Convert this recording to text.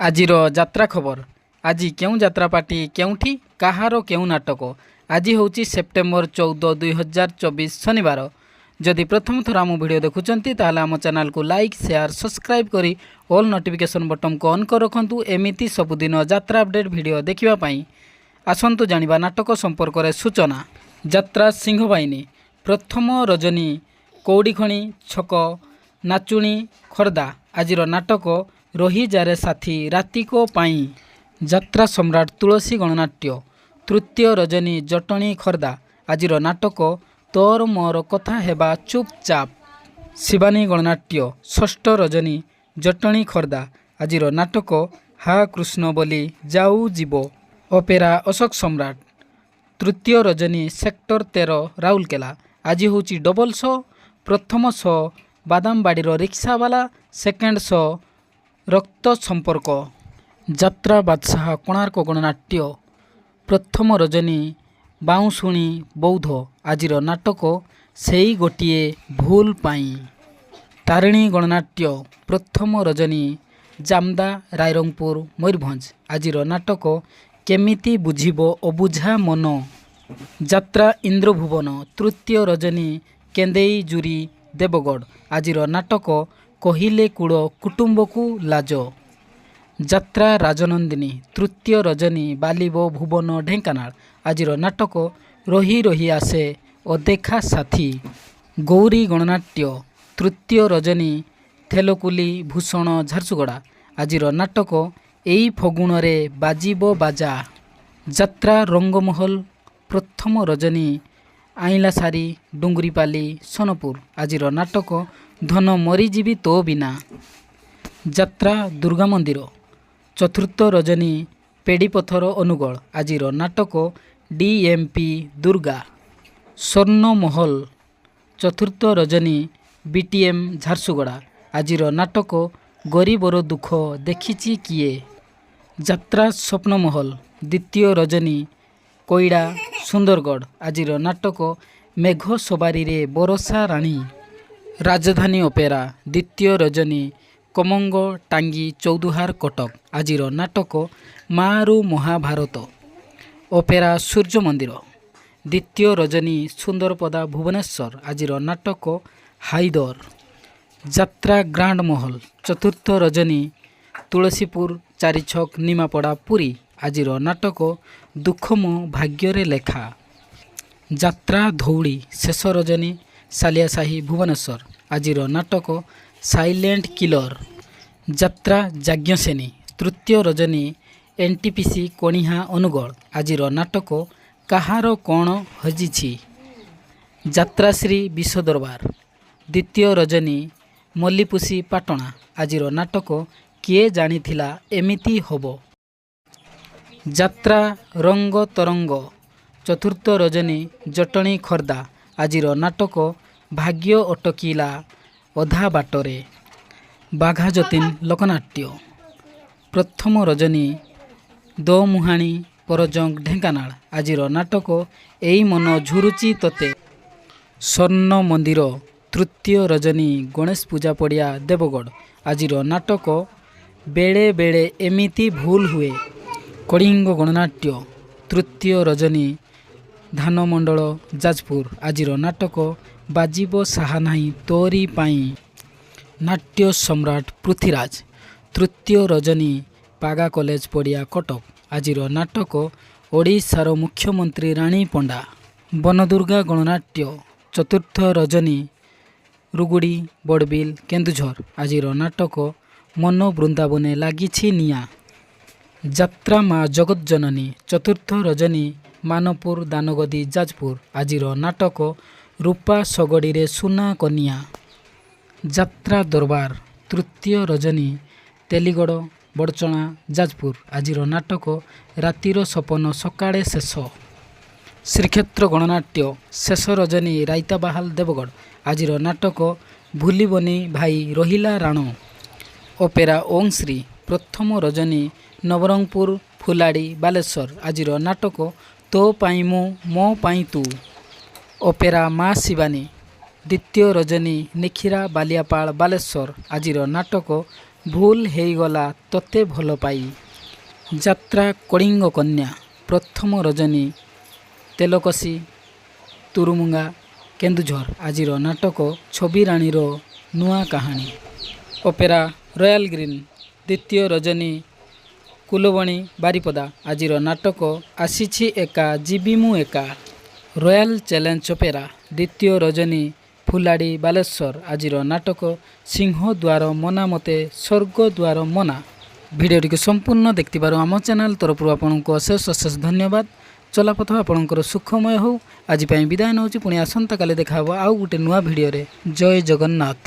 आजिर यात्रा खबर। आज क्यों यात्रा पार्टी केउठी कहार क्यों नाटक। आज हूँ सेप्टेम्बर 14, 2024 शनिवार। जदि प्रथम थर आम वीडियो देखुंत आम चैनल को लाइक शेयर सब्सक्राइब करी ऑल नोटिफिकेशन बटन को ऑन कर रखु। एमती सबुदिन यात्रा अपडेट वीडियो देखापी आसतु जानिबा नाटक संपर्क में सूचना। यात्रा सिंहबाहिनी प्रथम रजनी कौड़ीखणी छक नाचुणी खोर्धा। आजिर नाटक रही जारे साथी रातिको पाई। यात्रा सम्राट तुलसी गणनाट्य तृतीय रजनी जटणी खोर्धा। आजिर नाटक तोर मोर कथा हेबा चुपचाप। शिवानी गणनाट्य षष्ठ रजनी जटणी खोर्धा। आजिर नाटक हा कृष्ण बोली जाऊ जीव। अपेरा अशोक सम्राट तृतीय रजनी सेक्टर 13 राउरकेला। आज हूँ डबल शो। प्रथम शो बादामबाड़ीर रिक्सावाला, सेकेंड शो रक्त संपर्क। यात्रा बादशाह कोणार्क गणनाट्य प्रथम रजनी बाउंशुणी बौद्ध। आजिर नाटक सेई गोटिए भूल पाई। तारिणी गणनाट्य प्रथम रजनी जामदा रायरंगपुर मयूरभंज। आजिर नाटक केमिति बुझिबो अबुझा मन। यात्रा इंद्रभुवन तृतीय रजनी केंदेई जुरी देवगढ़। आजिर नाटक कहिले कूड़ कुटुंब को लाज। यात्रा राजनंदिनी तृतीय रजनी बालिबो भुवन ढेंकानाल। आजिर नाटक रही रही आसे अदेखा साथी। गौरी गणनाट्य तृतीय रजनी थेलकुली भूषण झारसुगड़ा। आजिर नाटक एई फगुण रे बाजिबो बाजा। यात्रा रंगमहल प्रथम रजनी आईला सारी डुंगरीपाली सोनपुर। आजिर नाटक धन मरीजीवी तो बिना। यात्रा दुर्गा मंदिर चतुर्थ रजनी पेड़ीपथर अनुगुल। आजिर नाटक डीएमपी दुर्गा। स्वर्ण महल चतुर्थ रजनी बीटीएम झारसुगड़ा। आजिर नाटक गरीबर दुख देखिछि किए। यात्रा स्वप्नमहल द्वितीय रजनी कोईड़ा सुंदरगढ़। आजिर नाटक मेघ सवारी रे बरसा राणी। राजधानी अपेरा द्वितीय रजनी कमंग टांगी चौदुहार कटक। आजिर नाटक मारू महाभारत। अपेरा सूर्य मंदिर द्वितीय रजनी सुंदरपदा भुवनेश्वर। आजिर नाटक हाइदर। यात्रा ग्रांड महल चतुर्थ रजनी तुलसीपुर चारिछक निमापड़ा पुरी। आजिर नाटक दुख मो भाग्य लेखा। यात्रा धौड़ी शेष रजनी सालियासाही भुवनेश्वर। आजिर नाटक साइलेंट किलर। यात्रा जाज्ञसेनी तृतीय रजनी एनटीपीसी कणिहा अनुगुल। आजिर नाटक कहार कौन हजिछि। यात्राश्री विश्वदरबार द्वितीय रजनी मल्लीपुसी पाटणा। आजिर नाटक किए जानिथिला एमिति होबो। यात्रा रंग तरंग चतुर्थ रजनी जटणी खोर्धा। आजिर नाटक भाग्य अटकिला अधा बाटरे। बाघा जतीन लोकनाट्य प्रथम रजनी दो मुहाणी परजंग ढेंकानाल। आजिर नाटक एई मन झुरुची तोते। स्वर्ण मंदिर तृतीय रजनी गणेश पूजा पड़िया देवगढ़। आजिर नाटक बेले बेले एमिति भूल हुए। कलिंग गणनाट्य तृतीय रजनी धानमंडल जाजपुर। आजिर नाटक बाजिबो साहा नाही तोरी पाई। नाट्य सम्राट पृथ्वीराज तृतीय रजनी पागा कॉलेज पड़िया कटक। आजिर नाटक ओडिशार मुख्यमंत्री राणी पंडा। बनदुर्गा गणनाट्य चतुर्थ रजनी रुगुड़ी बड़बिल केन्दुझर। आजिर नाटक मन बृंदावने लागिछि निया। यात्रा माँ जगत जननी चतुर्थ रजनी मानपुर दानगदी जाजपुर। आजिर नाटक रूपा सगड़ी रे सुना कनिया। यात्रा दरबार तृतीय रजनी तेलीगढ़ बड़चणा जाजपुर। आजिर नाटक रातिर सपन सकाळे शेष। श्रीक्षेत्र गणनाट्य शेष रजनी राइताबाहाल देवगढ़। आजिर नाटक भूलिबनी भाई रहिला राण। अपेरा ओं श्री प्रथम रजनी नवरंगपुर फुलाड़ी बालेश्वर। आजिर नाटक तो पाई मु मो पाई तू। अपेरा माँ शिवानी द्वितीय रजनी निखिरा बालियापाल बालेश्वर। आजिर नाटक ଭୁଲ ହେଇଗଲା ତୋତେ ଭଲ ପାଇ, ଯାତ୍ରା କଳିଙ୍ଗ କନ୍ୟା, ପ୍ରଥମ ରଜନୀ, ତେଲକଷି, ତୁରୁମୁଙ୍ଗା, କେନ୍ଦୁଝର। ଆଜିର ନାଟକ ଛବି ରାଣୀର ନୂଆ କାହାଣୀ। ଅପେରା ରୟାଲ ଗ୍ରୀନ୍, ଦ୍ୱିତୀୟ ରଜନୀ, କୁଲବଣୀ, ବାରିପଦା। ଆଜିର ନାଟକ ଆସିଛି ଏକା ଯିବି ମୁଁ ଏକା। ରୟାଲ ଚ୍ୟାଲେଞ୍ଜ ଅପେରା, ଦ୍ୱିତୀୟ ରଜନୀ, ଫୁଲାଡ଼ି, ବାଲେଶ୍ୱର। ଆଜିର ନାଟକ ସିଂହଦ୍ୱାର ମନା ମୋତେ ସ୍ୱର୍ଗଦ୍ୱାର ମନା। ଭିଡ଼ିଓଟିକୁ ସମ୍ପୂର୍ଣ୍ଣ ଦେଖିଥିବାରୁ ଆମ ଚ୍ୟାନେଲ୍ ତରଫରୁ ଆପଣଙ୍କୁ ଅଶେଷ ଅଶେଷ ଧନ୍ୟବାଦ। ଚଲାପଥ ଆପଣଙ୍କର ସୁଖମୟ ହେଉ। ଆଜି ପାଇଁ ବିଦାୟ ନେଉଛି, ପୁଣି ଆସନ୍ତାକାଲି ଦେଖା ହେବ ଆଉ ଗୋଟେ ନୂଆ ଭିଡ଼ିଓରେ। ଜୟ ଜଗନ୍ନାଥ।